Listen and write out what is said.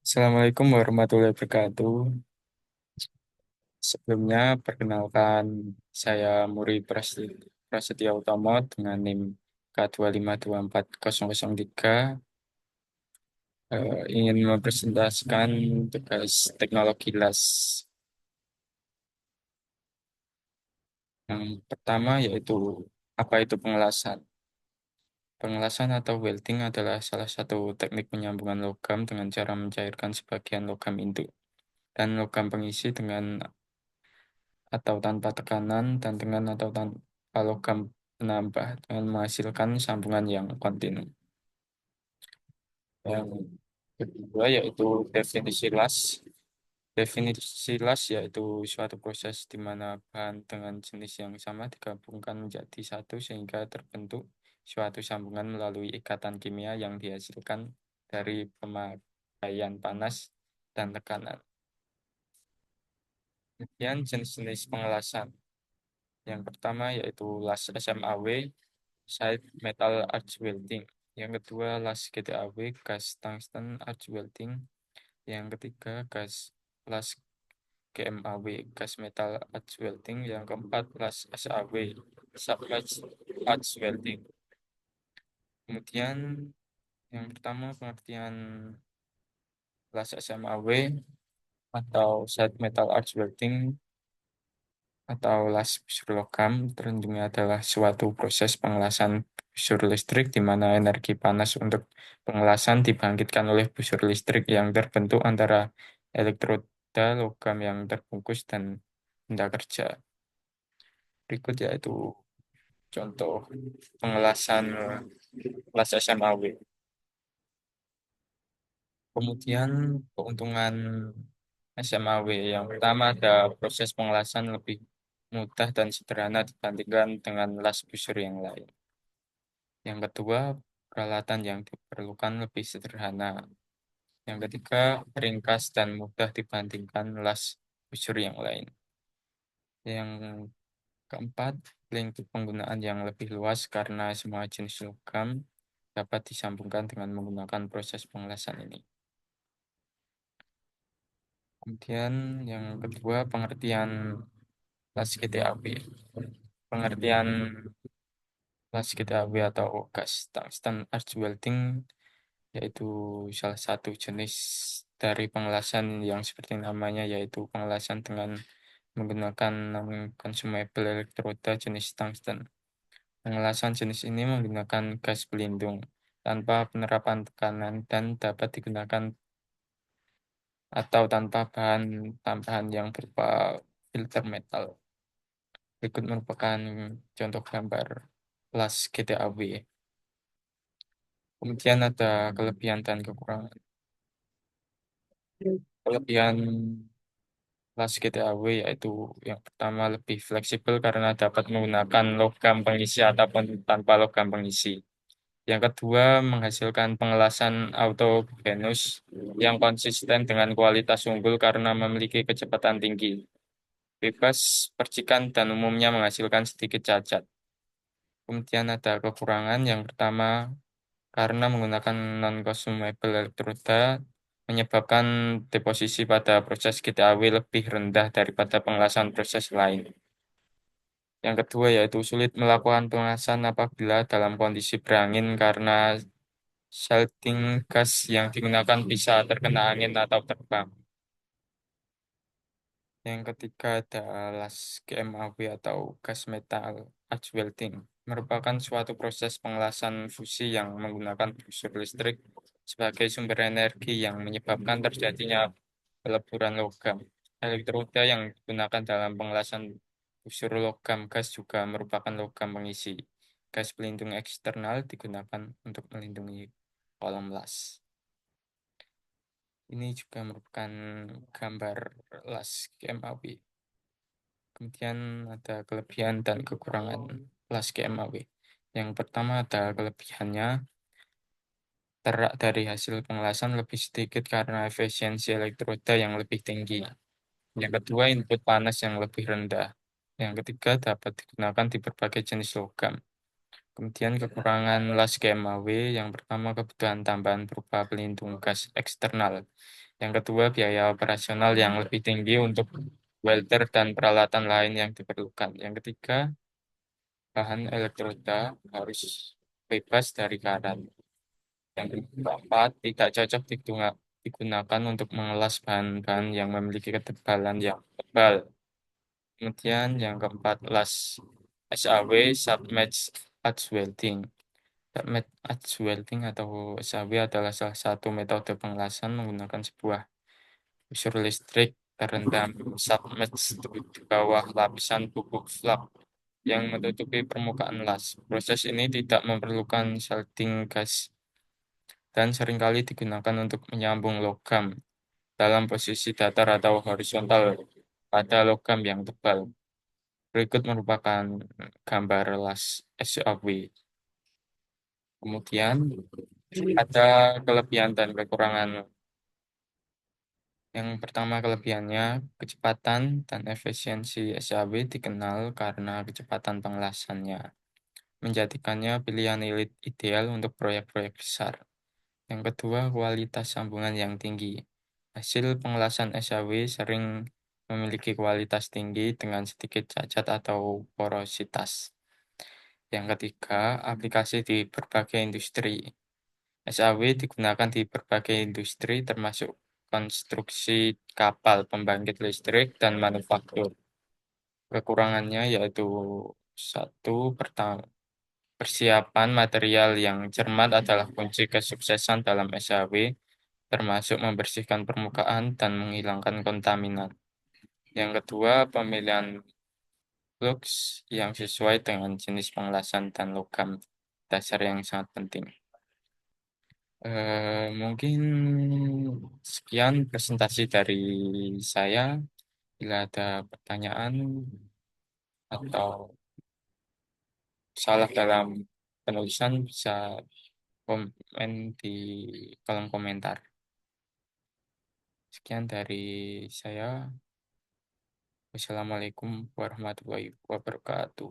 Assalamualaikum warahmatullahi wabarakatuh. Sebelumnya, perkenalkan saya Muri Prasetya Utomo dengan NIM K2524003. Ingin mempresentasikan tugas teknologi las. Yang pertama yaitu apa itu pengelasan. Pengelasan atau welding adalah salah satu teknik penyambungan logam dengan cara mencairkan sebagian logam inti dan logam pengisi dengan atau tanpa tekanan dan dengan atau tanpa logam penambah dengan menghasilkan sambungan yang kontinu. Yang kedua yaitu definisi las. Definisi las yaitu suatu proses di mana bahan dengan jenis yang sama digabungkan menjadi satu sehingga terbentuk suatu sambungan melalui ikatan kimia yang dihasilkan dari pemakaian panas dan tekanan. Kemudian jenis-jenis pengelasan. Yang pertama yaitu las SMAW, side metal arch welding. Yang kedua las GTAW, gas tungsten arch welding. Yang ketiga las GMAW, gas metal arch welding. Yang keempat las SAW, submerged arch welding. Kemudian yang pertama pengertian las SMAW atau side metal arch welding atau las busur logam tentunya adalah suatu proses pengelasan busur listrik di mana energi panas untuk pengelasan dibangkitkan oleh busur listrik yang terbentuk antara elektroda logam yang terbungkus dan benda kerja. Berikut yaitu contoh pengelasan las SMAW. Kemudian keuntungan SMAW yang pertama ada proses pengelasan lebih mudah dan sederhana dibandingkan dengan las busur yang lain. Yang kedua, peralatan yang diperlukan lebih sederhana. Yang ketiga, ringkas dan mudah dibandingkan las busur yang lain. Yang keempat, lingkup penggunaan yang lebih luas karena semua jenis logam dapat disambungkan dengan menggunakan proses pengelasan ini. Kemudian yang kedua, pengertian las GTAW. Pengertian las GTAW atau gas tungsten arch welding yaitu salah satu jenis dari pengelasan yang seperti namanya yaitu pengelasan dengan menggunakan non-consumable elektroda jenis tungsten. Pengelasan jenis ini menggunakan gas pelindung tanpa penerapan tekanan dan dapat digunakan atau tanpa bahan tambahan yang berupa filter metal. Berikut merupakan contoh gambar las GTAW. Kemudian ada kelebihan dan kekurangan. Kelebihan las GTAW yaitu yang pertama lebih fleksibel karena dapat menggunakan logam pengisi ataupun tanpa logam pengisi. Yang kedua, menghasilkan pengelasan autogenus yang konsisten dengan kualitas unggul karena memiliki kecepatan tinggi, bebas percikan dan umumnya menghasilkan sedikit cacat. Kemudian ada kekurangan yang pertama, karena menggunakan non-consumable elektroda menyebabkan deposisi pada proses GTAW lebih rendah daripada pengelasan proses lain. Yang kedua yaitu sulit melakukan pengelasan apabila dalam kondisi berangin karena shielding gas yang digunakan bisa terkena angin atau terbang. Yang ketiga ada las GMAW atau gas metal arch welding. Merupakan suatu proses pengelasan fusi yang menggunakan busur listrik sebagai sumber energi yang menyebabkan terjadinya peleburan logam. Elektroda yang digunakan dalam pengelasan busur logam gas juga merupakan logam pengisi. Gas pelindung eksternal digunakan untuk melindungi kolom las. Ini juga merupakan gambar las GMAW. Kemudian ada kelebihan dan kekurangan las GMAW. Yang pertama ada kelebihannya, terak dari hasil pengelasan lebih sedikit karena efisiensi elektroda yang lebih tinggi. Yang kedua, input panas yang lebih rendah. Yang ketiga, dapat digunakan di berbagai jenis logam. Kemudian kekurangan las GMAW, yang pertama kebutuhan tambahan berupa pelindung gas eksternal. Yang kedua, biaya operasional yang lebih tinggi untuk welder dan peralatan lain yang diperlukan. Yang ketiga, bahan elektroda harus bebas dari karat. Yang keempat, tidak cocok digunakan untuk mengelas bahan-bahan yang memiliki ketebalan yang tebal. Kemudian yang keempat, las SAW, submerged arch welding. Submerged arch welding atau SAW adalah salah satu metode pengelasan menggunakan sebuah busur listrik terendam submerged di bawah lapisan bubuk flap yang menutupi permukaan las. Proses ini tidak memerlukan shielding gas dan seringkali digunakan untuk menyambung logam dalam posisi datar atau horizontal pada logam yang tebal. Berikut merupakan gambar las SOW. Kemudian ada kelebihan dan kekurangan. Yang pertama kelebihannya, kecepatan dan efisiensi SAW dikenal karena kecepatan pengelasannya, menjadikannya pilihan ideal untuk proyek-proyek besar. Yang kedua, kualitas sambungan yang tinggi. Hasil pengelasan SAW sering memiliki kualitas tinggi dengan sedikit cacat atau porositas. Yang ketiga, aplikasi di berbagai industri. SAW digunakan di berbagai industri termasuk konstruksi kapal, pembangkit listrik, dan manufaktur. Kekurangannya yaitu satu, persiapan material yang cermat adalah kunci kesuksesan dalam SAW, termasuk membersihkan permukaan dan menghilangkan kontaminan. Yang kedua, pemilihan flux yang sesuai dengan jenis pengelasan dan logam dasar yang sangat penting. Mungkin sekian presentasi dari saya. Bila ada pertanyaan atau salah dalam penulisan bisa komen di kolom komentar. Sekian dari saya. Wassalamualaikum warahmatullahi wabarakatuh.